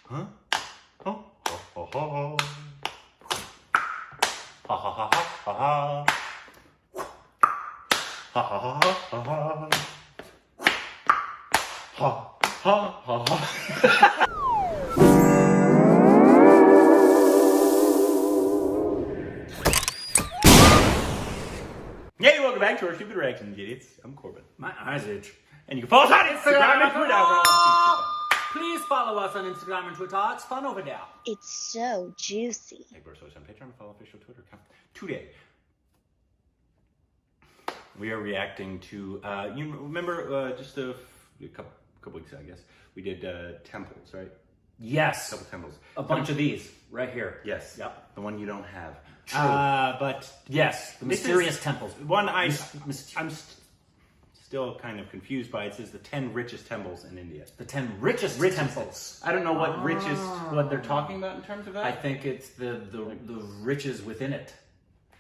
Huh? Oh, ha, ha, ha. Ha, ha, ha, ha, ha. Ha, ha, ha, ha, ha. Ha, ha, ha, ha. Hey, welcome back to our Stupid Reactions, idiots. I'm Corbin. My eyes itch. And you can follow us on Instagram and Twitter. Please follow us on Instagram and Twitter. It's fun over there. It's so juicy. Hey, we're on Patreon. Follow official Twitter account. Today, we are reacting to, you remember just a couple weeks ago, I guess, we did temples, right? Yes. A couple temples. A bunch of these right here. Yes. Yep. The one you don't have. True. But yes, the mysterious temples. One I'm still kind of confused by. It says the 10 richest temples in India. The 10 richest temples. I don't know what what they're talking about in terms of that. I think it's the riches within it.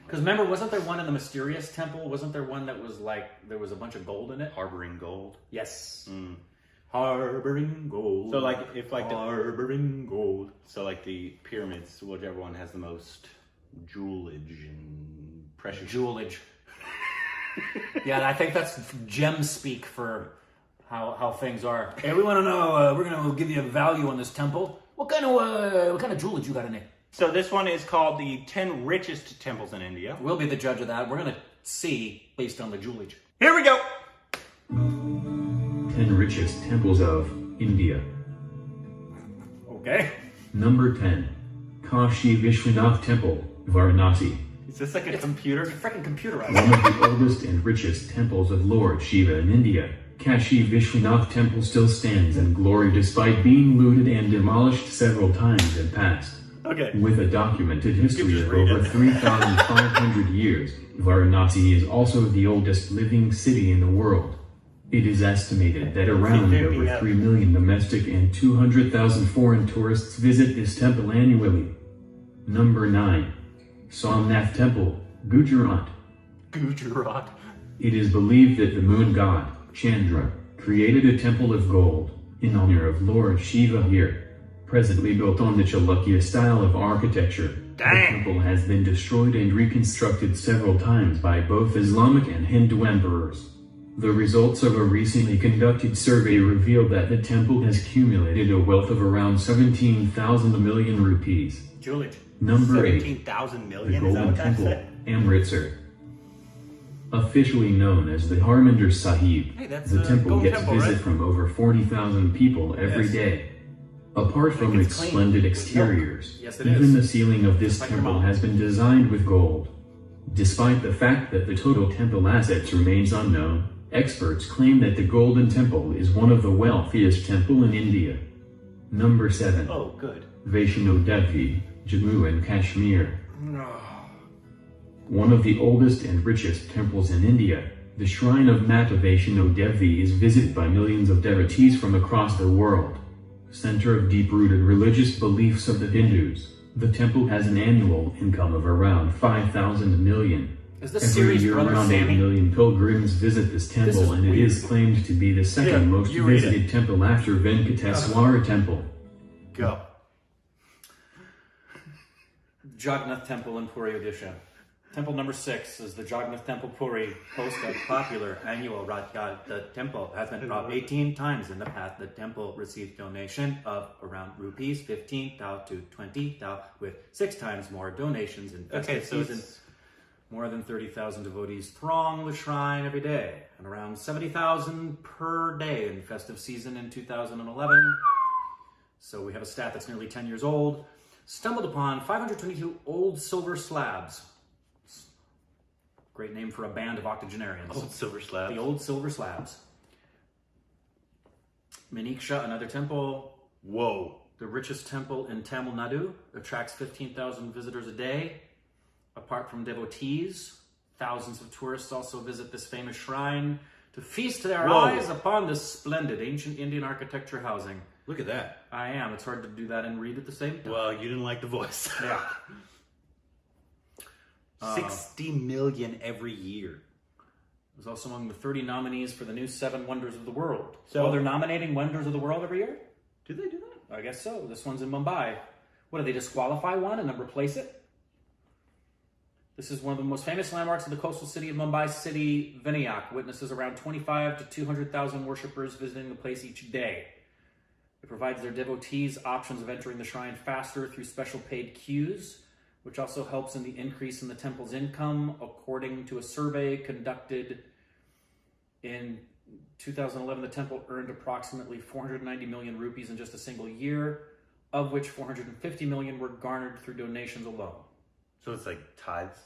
Because remember, wasn't there one in the mysterious temple? Wasn't there one that was like, there was a bunch of gold in it? Harboring gold. Yes. Harboring gold. So like, if like harboring gold. So like the pyramids, whichever one has the most jewelage and precious jewelage. Yeah, I think that's gem speak for how things are. Hey, we want to know. We're gonna give you a value on this temple. What kind of jewelage you got in it? So this one is called the 10 richest temples in India. We'll be the judge of that. We're gonna see based on the jewelage. Here we go. 10 richest temples of India. Okay. Number 10, Kashi Vishwanath Temple, Varanasi. Is this like a computer? It's freaking computerized. One of the oldest and richest temples of Lord Shiva in India, Kashi Vishwanath Temple still stands in glory despite being looted and demolished several times in past. Okay. With a documented history of over 3,500 years, Varanasi is also the oldest living city in the world. It is estimated that around over 3 million domestic and 200,000 foreign tourists visit this temple annually. Number 9. Somnath Temple, Gujarat. Gujarat. It is believed that the moon god, Chandra, created a temple of gold in honor of Lord Shiva here. Presently built on the Chalukya style of architecture, the temple has been destroyed and reconstructed several times by both Islamic and Hindu emperors. The results of a recently conducted survey revealed that the temple has accumulated a wealth of around 17,000 million rupees. Jewelage. Number 8. 17,000 The million? Is that Golden what that Temple, said? Amritsar. Officially known as the Harmandir Sahib, Hey, that's the temple Golden gets Temple, visit right? from over 40,000 people every day. Apart from it's its clean. splendid With exteriors, Yes, it even is. the ceiling of this Like your temple mom. has been designed with gold. Despite the fact that the total temple assets remains unknown, experts claim that the Golden Temple is one of the wealthiest temple in India. Number 7. Oh, good. Vaishno Devi, Jammu and Kashmir. One of the oldest and richest temples in India, the shrine of Mata Vaishno Devi is visited by millions of devotees from across the world. Center of deep-rooted religious beliefs of the Hindus, the temple has an annual income of around 5,000 million. Is this Every series year Brother around 8 Sammy? million pilgrims visit this temple and it is claimed to be the second most you read it. visited temple after Venkateswara Temple. Go. Jagannath Temple in Puri, Odisha. Temple number 6 is the Jagannath Temple Puri, host of popular annual Rath Yatra. The temple has been robbed 18 times in the past. The temple received donation of around rupees 15,000 to 20,000, with 6 times more donations in festive season. More than 30,000 devotees throng the shrine every day, and around 70,000 per day in festive season in 2011. So we have a stat that's nearly 10 years old. Stumbled upon 522 old silver slabs. Great name for a band of octogenarians. Old silver slabs. The old silver slabs. Maniksha, another temple. Whoa. The richest temple in Tamil Nadu, attracts 15,000 visitors a day. Apart from devotees, thousands of tourists also visit this famous shrine to feast their eyes upon this splendid ancient Indian architecture housing. Look at that. I am. It's hard to do that and read at the same time. Well, you didn't like the voice. Yeah. 60 million every year. It was also among the 30 nominees for the new 7 Wonders of the World. So they're nominating Wonders of the World every year? Do they do that? I guess so. This one's in Mumbai. What, do they disqualify one and then replace it? This is one of the most famous landmarks of the coastal city of Mumbai city, Vinayak. Witnesses around 25 to 200,000 worshippers visiting the place each day. It provides their devotees options of entering the shrine faster through special paid queues, which also helps in the increase in the temple's income, according to a survey conducted in 2011. The temple earned approximately 490 million rupees in just a single year, of which 450 million were garnered through donations alone. So it's like tithes?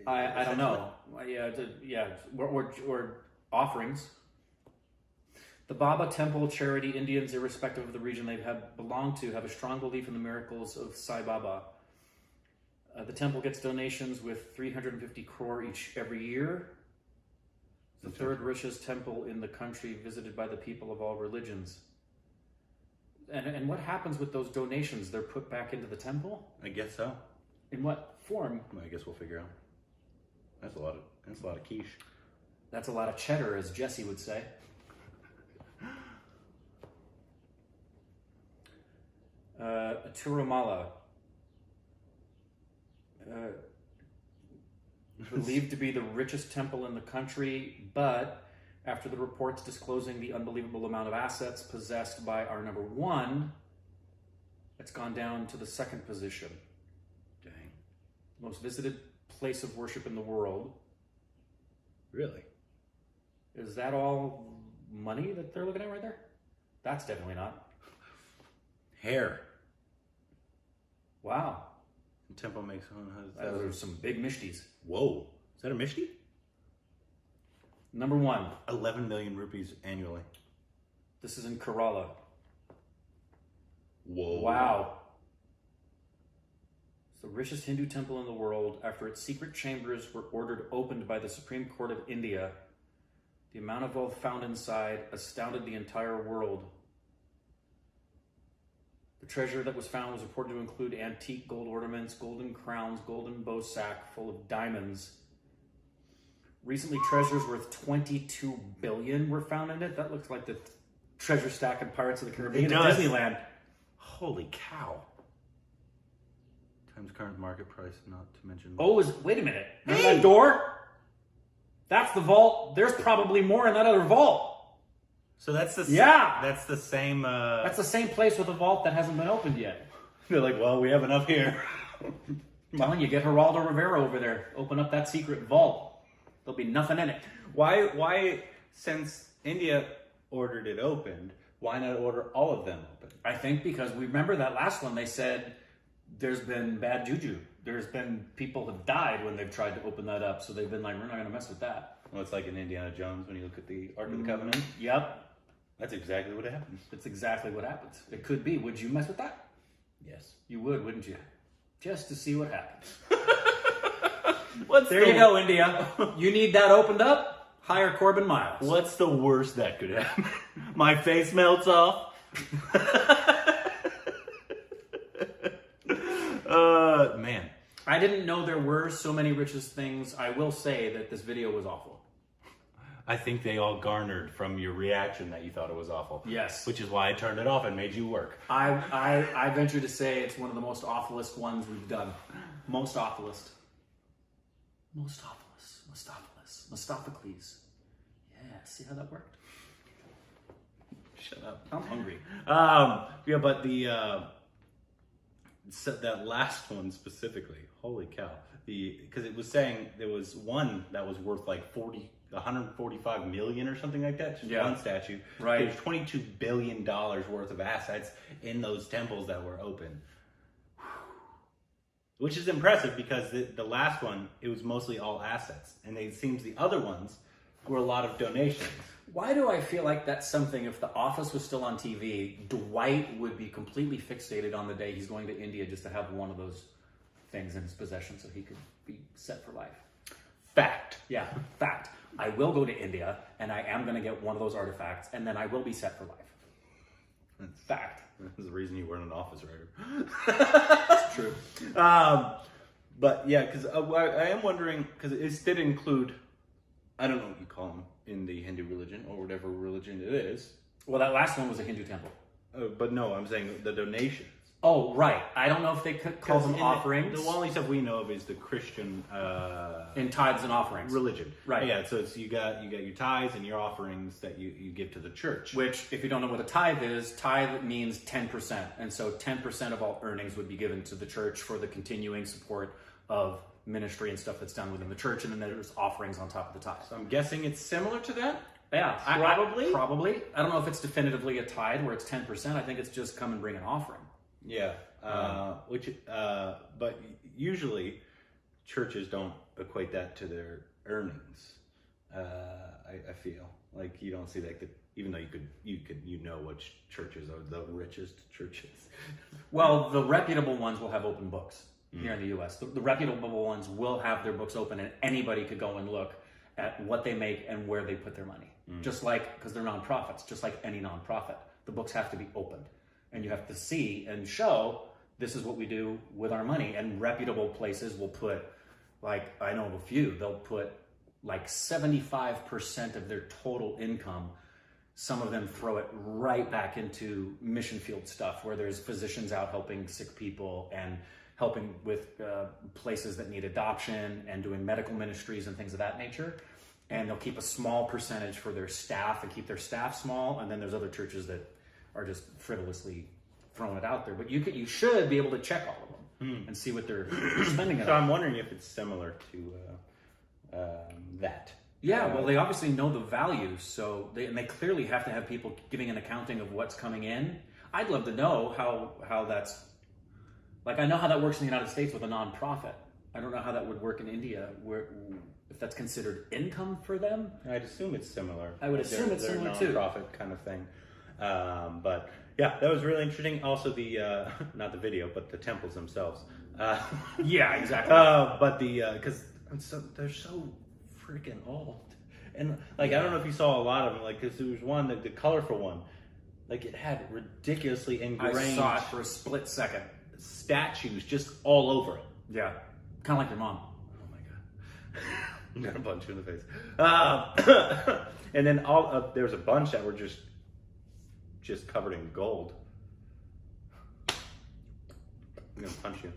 I don't know. Or offerings. The Baba Temple charity Indians, irrespective of the region they have belonged to, have a strong belief in the miracles of Sai Baba. The temple gets donations with 350 crore every year. The third richest temple in the country, visited by the people of all religions. And what happens with those donations? They're put back into the temple? I guess so. In what form? Well, I guess we'll figure out. That's a lot of quiche. That's a lot of cheddar, as Jesse would say. Tirumala. Believed to be the richest temple in the country, but after the reports disclosing the unbelievable amount of assets possessed by our number one, it's gone down to the second position. Dang. Most visited place of worship in the world. Really? Is that all money that they're looking at right there? That's definitely not. Hair. Wow. The temple makes Those are some big mishtis. Whoa. Is that a mishti? Number one. 11 million rupees annually. This is in Kerala. Whoa. Wow. It's the richest Hindu temple in the world. After its secret chambers were ordered opened by the Supreme Court of India, the amount of wealth found inside astounded the entire world. The treasure that was found was reported to include antique gold ornaments, golden crowns, golden bow sack full of diamonds. Recently, treasures worth 22 billion were found in it. That looks like the treasure stack in Pirates of the Caribbean at Disneyland. Holy cow. Times current market price, not to mention... Wait a minute. Remember that door? That's the vault. There's probably more in that other vault. So that's the That's the same. That's the same place with a vault that hasn't been opened yet. They're like, well, we have enough here. I'm telling you, get Geraldo Rivera over there. Open up that secret vault. There'll be nothing in it. Why? Since India ordered it opened, why not order all of them open? I think because we remember that last one. They said there's been bad juju. There's been people have died when they've tried to open that up. So they've been like, we're not going to mess with that. Well, it's like in Indiana Jones when you look at the Ark of the Covenant. Yep. That's exactly what happens. That's exactly what happens. It could be. Would you mess with that? Yes. You would, wouldn't you? Just to see what happens. There you go, India. You need that opened up? Hire Corbin Miles. What's the worst that could happen? My face melts off. Man. I didn't know there were so many richest things. I will say that this video was awful. I think they all garnered from your reaction that you thought it was awful. Yes. Which is why I turned it off and made you work. I venture to say it's one of the most awfulest ones we've done. Most awfulest. Most awfulest. Mostophocles. Yeah, see how that worked? Shut up. I'm hungry. Yeah, but that last one specifically, holy cow. Because it was saying there was one that was worth like 145 million or something like that. Just one statue. Right. There's $22 billion worth of assets in those temples that were open. Which is impressive because the last one, it was mostly all assets. And it seems the other ones were a lot of donations. Why do I feel like that's something, if The Office was still on TV, Dwight would be completely fixated on the day he's going to India just to have one of those things in his possession so he could be set for life. Fact. Yeah, fact. I will go to India and I am going to get one of those artifacts and then I will be set for life. That's fact. That's the reason you weren't an office writer. It's true. But yeah, because I am wondering, because it did include, I don't know what you call them in the Hindu religion or whatever religion it is. Well, that last one was a Hindu temple. But no, I'm saying the donations. Oh, right. I don't know if they could call them offerings. The only stuff we know of is the Christian in tithes and offerings. religion. Right. Yeah, so it's, you got your tithes and your offerings that you give to the church. Which, if you don't know what a tithe is, tithe means 10%. And so 10% of all earnings would be given to the church for the continuing support of ministry and stuff that's done within the church. And then there's offerings on top of the tithe. So I'm guessing it's similar to that? Yeah, Probably? probably. I don't know if it's definitively a tithe where it's 10%. I think it's just come and bring an offering. Yeah. But usually churches don't equate that to their earnings. I feel like you don't see that, even though you know which churches are the richest churches. Well, the reputable ones will have open books here in the U.S. The reputable ones will have their books open, and anybody could go and look at what they make and where they put their money. Just like, because they're nonprofits, just like any nonprofit, the books have to be opened, and you have to see and show this is what we do with our money. And reputable places will put, like, I know of a few, they'll put like 75% of their total income. Some of them throw it right back into mission field stuff where there's physicians out helping sick people and helping with places that need adoption and doing medical ministries and things of that nature. And they'll keep a small percentage for their staff and keep their staff small. And then there's other churches that are just frivolously throwing it out there. But you should be able to check all of them and see what they're spending it So on. I'm wondering if it's similar to that. Yeah, well, they obviously know the value, so they clearly have to have people giving an accounting of what's coming in. I'd love to know how that's, like, I know how that works in the United States with a nonprofit. I don't know how that would work in India, where if that's considered income for them. I'd assume it's similar. I would assume it's similar too. Non-profit kind of thing. But yeah, that was really interesting. Also, the not the video, but the temples themselves. Yeah, exactly. But because they're so freaking old, and like I don't know if you saw a lot of them. Like, because there was one, the colorful one, like it had ridiculously ingrained. I saw it for a split second. Statues just all over it. Yeah, kind of like your mom. Oh my god. I'm gonna punch you in the face. And then there was a bunch that were just covered in gold. I'm gonna punch you.